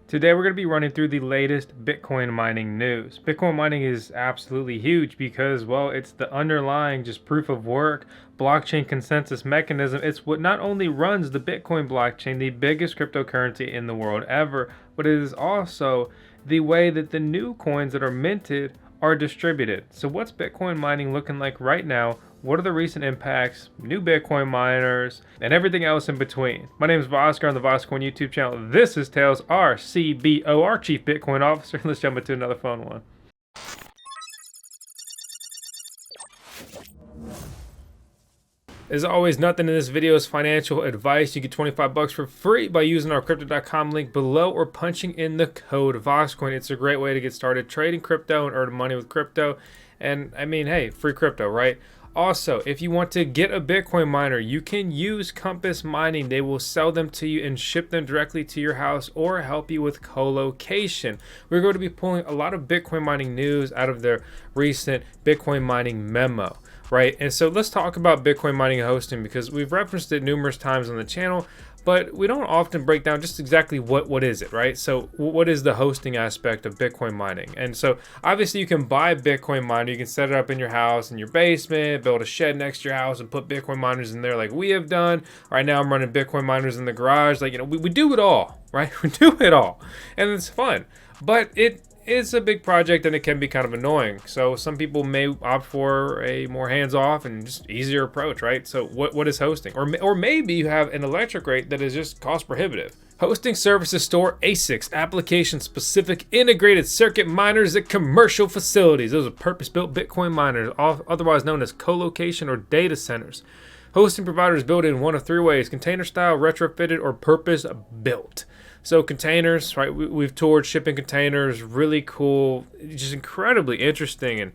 Today we're going to be running through the latest Bitcoin mining news. Bitcoin mining is absolutely huge because, well, it's the underlying just proof of work, blockchain consensus mechanism. It's what not only runs the Bitcoin blockchain, the biggest cryptocurrency in the world ever, but it is also the way that the new coins that are minted are distributed. So what's Bitcoin mining looking like right now? What are the recent impacts, new Bitcoin miners, and everything else in between? My name is VoskCoin on the VoskCoin YouTube channel. This is Tails, our CBO, our Chief Bitcoin Officer. Let's jump into another fun one. As always, nothing in this video is financial advice. You get 25 bucks for free by using our crypto.com link below or punching in the code VoskCoin. It's a great way to get started trading crypto and earn money with crypto. And I mean, hey, free crypto, right? Also, if you want to get a Bitcoin miner, you can use Compass Mining. They will sell them to you and ship them directly to your house or help you with co-location. We're going to be pulling a lot of Bitcoin mining news out of their recent Bitcoin mining memo, right? And so let's talk about Bitcoin mining and hosting because we've referenced it numerous times on the channel, but we don't often break down just exactly what is it, right? So what is the hosting aspect of Bitcoin mining? And so obviously you can buy Bitcoin miner, you can set it up in your house, in your basement, build a shed next to your house and put Bitcoin miners in there like we have done. Right now I'm running Bitcoin miners in the garage. Like, you know, we do it all, right? We do it all and it's fun, but it's a big project and it can be kind of annoying. So some people may opt for a more hands-off and just easier approach, right? So what is hosting? Or maybe you have an electric rate that is just cost prohibitive. Hosting services store ASICs, application-specific integrated circuit miners at commercial facilities. Those are purpose-built Bitcoin miners, otherwise known as co-location or data centers. Hosting providers build in one of three ways: container style, retrofitted, or purpose-built. So containers, right? We've toured shipping containers, really cool, just incredibly interesting. And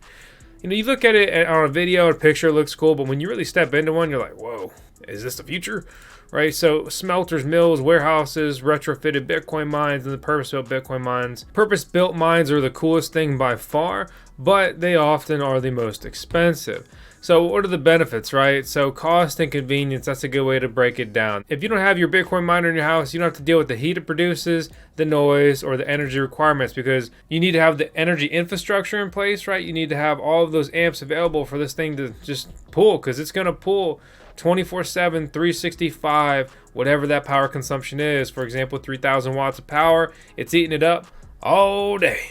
you know, you look at it on a video, a picture looks cool, but when you really step into one, you're like, whoa, is this the future? Right? So smelters, mills, warehouses, retrofitted Bitcoin mines, and the purpose-built Bitcoin mines. Purpose-built mines are the coolest thing by far, but they often are the most expensive. So what are the benefits, right? So cost and convenience, that's a good way to break it down. If you don't have your Bitcoin miner in your house, you don't have to deal with the heat it produces, the noise, or the energy requirements because you need to have the energy infrastructure in place, right? You need to have all of those amps available for this thing to just pull because it's going to pull 24/7, 365, whatever that power consumption is. For example, 3,000 watts of power, it's eating it up all day.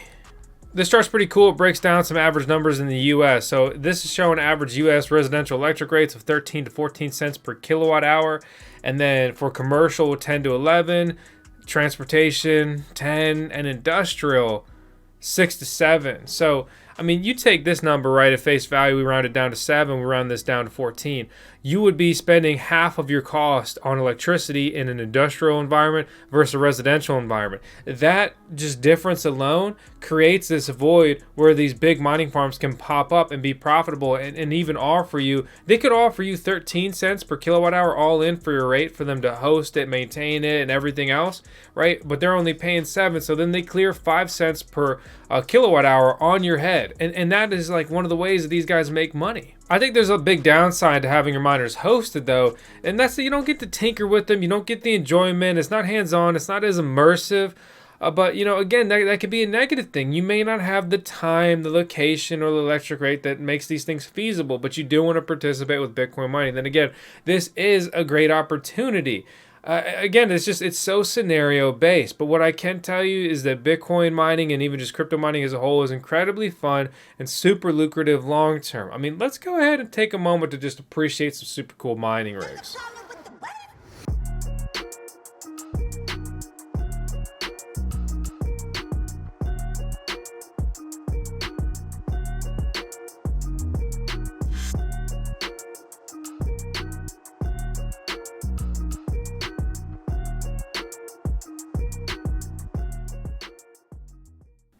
This chart's pretty cool. It breaks down some average numbers in the US. So this is showing average US residential electric rates of 13 to 14 cents per kilowatt hour. And then for commercial, 10 to 11, transportation, 10, and industrial, 6 to 7. So, I mean, you take this number right at face value, we round it down to 7, we round this down to 14. You would be spending half of your cost on electricity in an industrial environment versus a residential environment. That just difference alone creates this void where these big mining farms can pop up and be profitable and even offer you, they could offer you 13 cents per kilowatt hour all in for your rate for them to host it, maintain it, and everything else, right? But they're only paying 7, so then they clear 5 cents per kilowatt hour on your head. And that is like one of the ways that these guys make money. I think there's a big downside to having your miners hosted though, and that's that you don't get to tinker with them, you don't get the enjoyment, it's not hands-on, it's not as immersive, but you know, again, that could be a negative thing. You may not have the time, the location, or the electric rate that makes these things feasible, but you do want to participate with Bitcoin mining. Then again, this is a great opportunity. Again, it's so scenario based, but what I can tell you is that Bitcoin mining and even just crypto mining as a whole is incredibly fun and super lucrative long term. I mean, let's go ahead and take a moment to just appreciate some super cool mining rigs.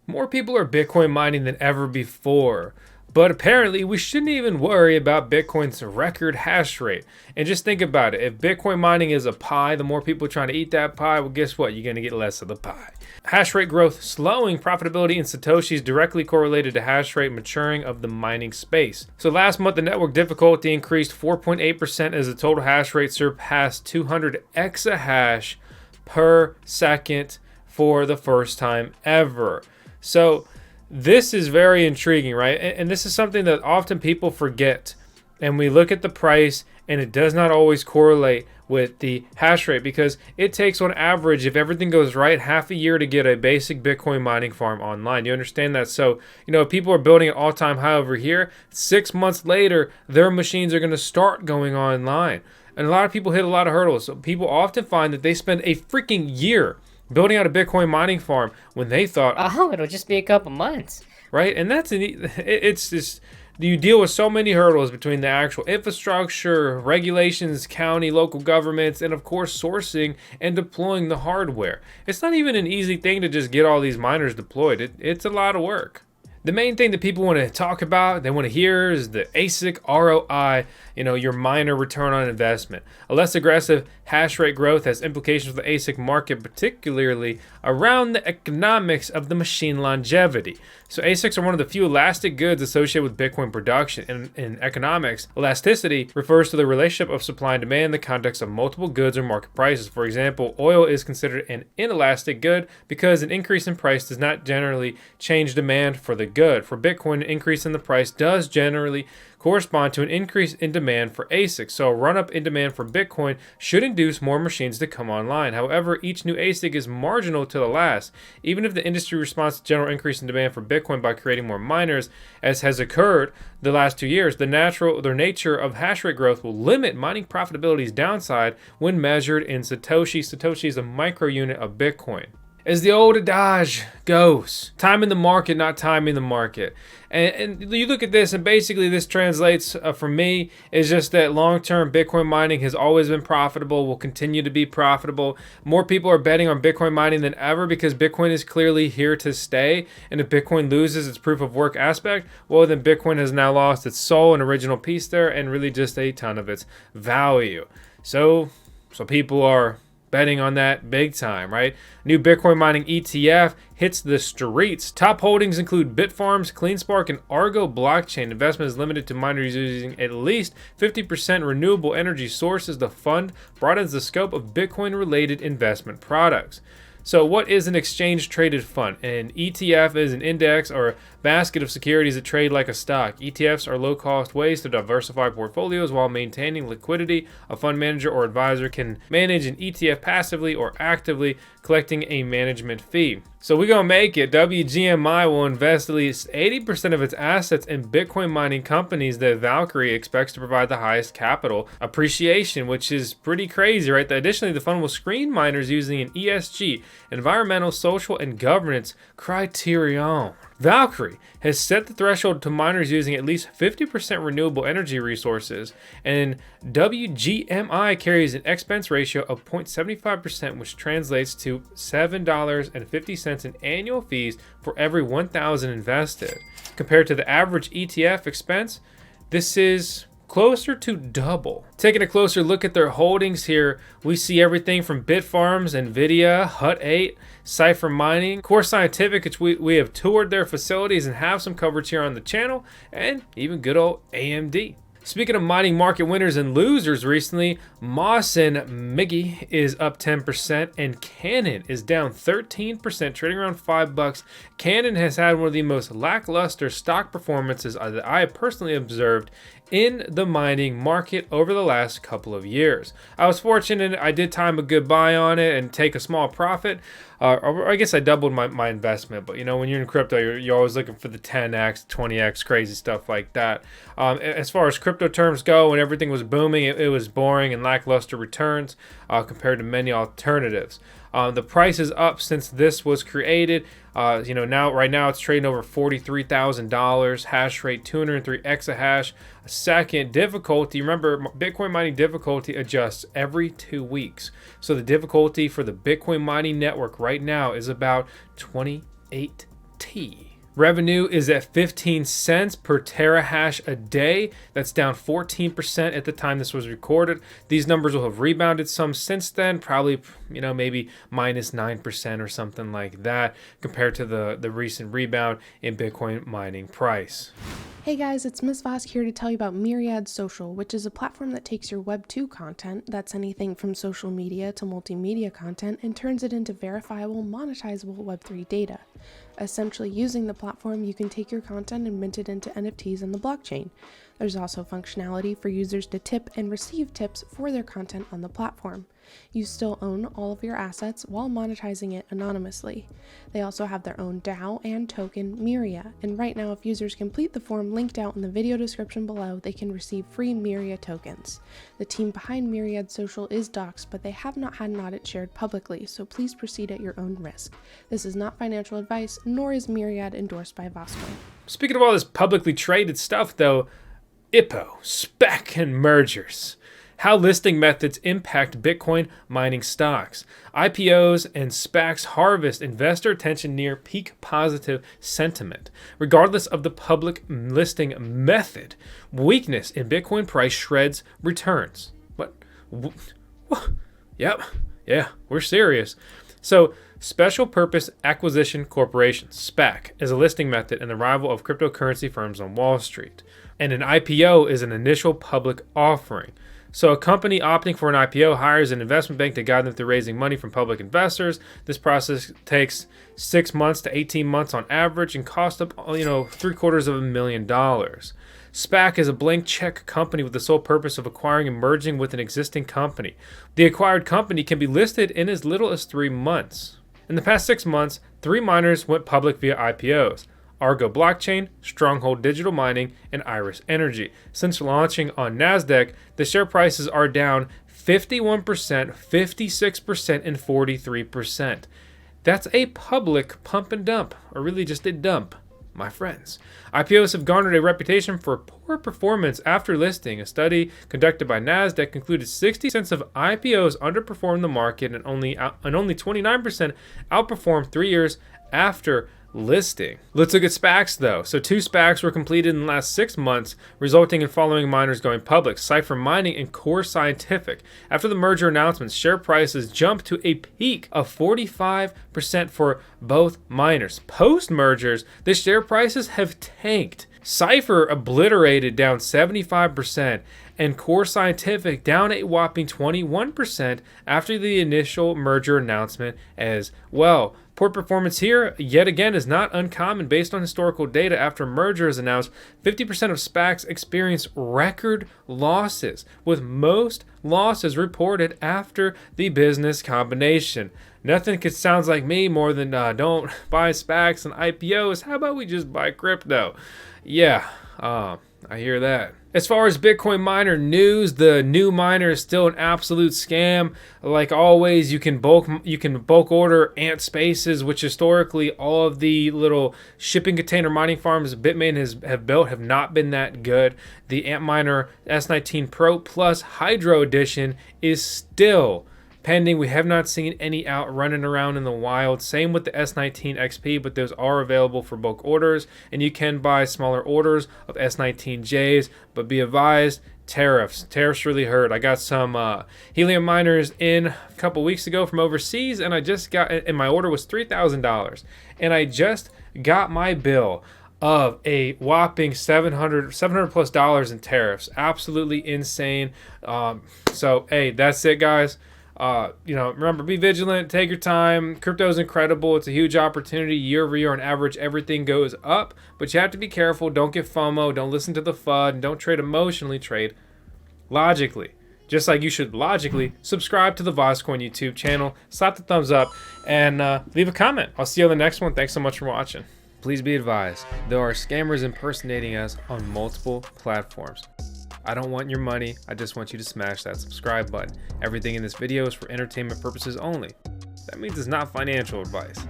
More people are Bitcoin mining than ever before, but apparently we shouldn't even worry about Bitcoin's record hash rate. And just think about it. If Bitcoin mining is a pie, the more people trying to eat that pie, well, guess what? You're going to get less of the pie. Hash rate growth slowing, profitability in Satoshis directly correlated to hash rate maturing of the mining space. So last month, the network difficulty increased 4.8% as the total hash rate surpassed 200 exahash per second for the first time ever. So this is very intriguing, right? And this is something that often people forget. And we look at the price and it does not always correlate with the hash rate, because it takes on average, if everything goes right, half a year to get a basic Bitcoin mining farm online. You understand that? So, if people are building an all-time high over here, 6 months later, their machines are going to start going online. And a lot of people hit a lot of hurdles. So people often find that they spend a freaking year building out a Bitcoin mining farm when they thought, oh, it'll just be a couple months. Right? And it's just, you deal with so many hurdles between the actual infrastructure, regulations, county, local governments, and of course sourcing and deploying the hardware. It's not even an easy thing to just get all these miners deployed. It's a lot of work. The main thing that people want to talk about, they want to hear, is the ASIC ROI, your miner return on investment. A less aggressive hash rate growth has implications for the ASIC market, particularly around the economics of the machine longevity. So ASICs are one of the few elastic goods associated with Bitcoin production. In economics, elasticity refers to the relationship of supply and demand in the context of multiple goods or market prices. For example, oil is considered an inelastic good because an increase in price does not generally change demand for the good. For Bitcoin, an increase in the price does generally correspond to an increase in demand for ASICs. So a run-up in demand for Bitcoin should induce more machines to come online. However, each new ASIC is marginal to the last. Even if the industry responds to general increase in demand for Bitcoin by creating more miners, as has occurred the last 2 years, the nature of hash rate growth will limit mining profitability's downside when measured in Satoshi. Satoshi is a micro unit of Bitcoin. As the old adage goes, time in the market, not timing the market. And you look at this, and basically this translates for me is just that long-term Bitcoin mining has always been profitable, will continue to be profitable. More people are betting on Bitcoin mining than ever because Bitcoin is clearly here to stay. And if Bitcoin loses its proof of work aspect, well, then Bitcoin has now lost its soul and original piece there, and really just a ton of its value. So people are betting on that big time, right? New Bitcoin mining ETF hits the streets. Top holdings include Bitfarms, CleanSpark, and Argo blockchain. Investment is limited to miners using at least 50% renewable energy sources. The fund broadens the scope of Bitcoin-related investment products. So what is an exchange-traded fund? An ETF is an index or a basket of securities that trade like a stock. ETFs are low-cost ways to diversify portfolios while maintaining liquidity. A fund manager or advisor can manage an ETF passively or actively, collecting a management fee. So we're going to make it. WGMI will invest at least 80% of its assets in Bitcoin mining companies that Valkyrie expects to provide the highest capital appreciation, which is pretty crazy, right? Additionally, the fund will screen miners using an ESG, environmental, social, and governance criterion. Valkyrie has set the threshold to miners using at least 50% renewable energy resources, and WGMI carries an expense ratio of 0.75%, which translates to $7.50 in annual fees for every 1,000 invested. Compared to the average ETF expense, this is closer to double. Taking a closer look at their holdings here, we see everything from Bitfarms, Nvidia, Hut 8, Cypher Mining, Core Scientific, which we have toured their facilities and have some coverage here on the channel, and even good old AMD. Speaking of mining market winners and losers recently, Mawson Miggy is up 10% and Cannon is down 13%, trading around $5. Cannon has had one of the most lackluster stock performances that I have personally observed in the mining market over the last couple of years. I was fortunate, I did time a good buy on it and take a small profit. Or I guess I doubled my investment, but when you're in crypto, you're always looking for the 10x, 20x, crazy stuff like that. As far as crypto terms go, when everything was booming, it was boring and lackluster returns compared to many alternatives. The price is up since this was created. Right now it's trading over $43,000. Hash rate 203 exahash. Second, difficulty. Remember, Bitcoin mining difficulty adjusts every 2 weeks. So the difficulty for the Bitcoin mining network right now is about 28T. Revenue is at 15 cents per terahash a day. That's down 14% at the time this was recorded. These numbers will have rebounded some since then, probably maybe minus 9% or something like that compared to the recent rebound in Bitcoin mining price. Hey guys, it's Ms. Vosk here to tell you about Myriad Social, which is a platform that takes your Web 2 content, that's anything from social media to multimedia content, and turns it into verifiable, monetizable Web 3 data. Essentially, using the platform, you can take your content and mint it into NFTs on the blockchain. There's also functionality for users to tip and receive tips for their content on the platform. You still own all of your assets while monetizing it anonymously. They also have their own DAO and token, Myriad, and right now if users complete the form linked out in the video description below, they can receive free Myriad tokens. The team behind Myriad Social is doxed, but they have not had an audit shared publicly, so please proceed at your own risk. This is not financial advice, nor is Myriad endorsed by VoskCoin. Speaking of all this publicly traded stuff though, IPO, SPAC, and mergers. How listing methods impact Bitcoin mining stocks. IPOs and SPACs harvest investor attention near peak positive sentiment. Regardless of the public listing method, weakness in Bitcoin price shreds returns. What? Yep. Yeah, we're serious. So, Special Purpose Acquisition Corporation, SPAC, is a listing method and the rival of cryptocurrency firms on Wall Street. And an IPO is an initial public offering. So a company opting for an IPO hires an investment bank to guide them through raising money from public investors. This process takes 6 months to 18 months on average and costs up, $750,000. SPAC is a blank check company with the sole purpose of acquiring and merging with an existing company. The acquired company can be listed in as little as 3 months. In the past 6 months, 3 miners went public via IPOs. Argo Blockchain, Stronghold Digital Mining, and Iris Energy. Since launching on NASDAQ, the share prices are down 51%, 56%, and 43%. That's a public pump and dump, or really just a dump, my friends. IPOs have garnered a reputation for poor performance after listing. A study conducted by NASDAQ concluded 60% of IPOs underperformed the market and only 29% outperformed 3 years after listing. Let's look at SPACs though. So 2 SPACs were completed in the last 6 months, resulting in following miners going public: Cipher Mining and Core Scientific. After the merger announcements, share prices jumped to a peak of 45% for both miners. Post mergers, the share prices have tanked. Cipher obliterated, down 75%, and Core Scientific down a whopping 21% after the initial merger announcement as well. Poor performance here, yet again, is not uncommon based on historical data. After merger is announced, 50% of SPACs experienced record losses, with most losses reported after the business combination. Nothing sounds like me more than don't buy SPACs and IPOs. How about we just buy crypto? Yeah, I hear that. As far as Bitcoin miner news, the new miner is still an absolute scam. Like always, you can bulk order Ant Spaces, which historically all of the little shipping container mining farms Bitmain have built have not been that good. The Antminer S19 Pro Plus Hydro Edition is still pending. We have not seen any out running around in the wild. Same with the S19 XP, but those are available for bulk orders, and you can buy smaller orders of S19Js, but be advised, tariffs really hurt. I got some helium miners in a couple weeks ago from overseas, and my order was $3,000, and I just got my bill of a whopping $700 plus in tariffs. Absolutely insane. So hey, that's it, guys. Remember, be vigilant, take your time. Crypto is incredible. It's a huge opportunity. Year over year on average, everything goes up, but you have to be careful. Don't get FOMO. Don't listen to the FUD. Don't trade emotionally. Trade logically. Just like you should logically subscribe to the VoskCoin YouTube channel, slap the thumbs up, and leave a comment. I'll see you on the next one. Thanks so much for watching. Please be advised, there are scammers impersonating us on multiple platforms. I don't want your money. I just want you to smash that subscribe button. Everything in this video is for entertainment purposes only. That means it's not financial advice.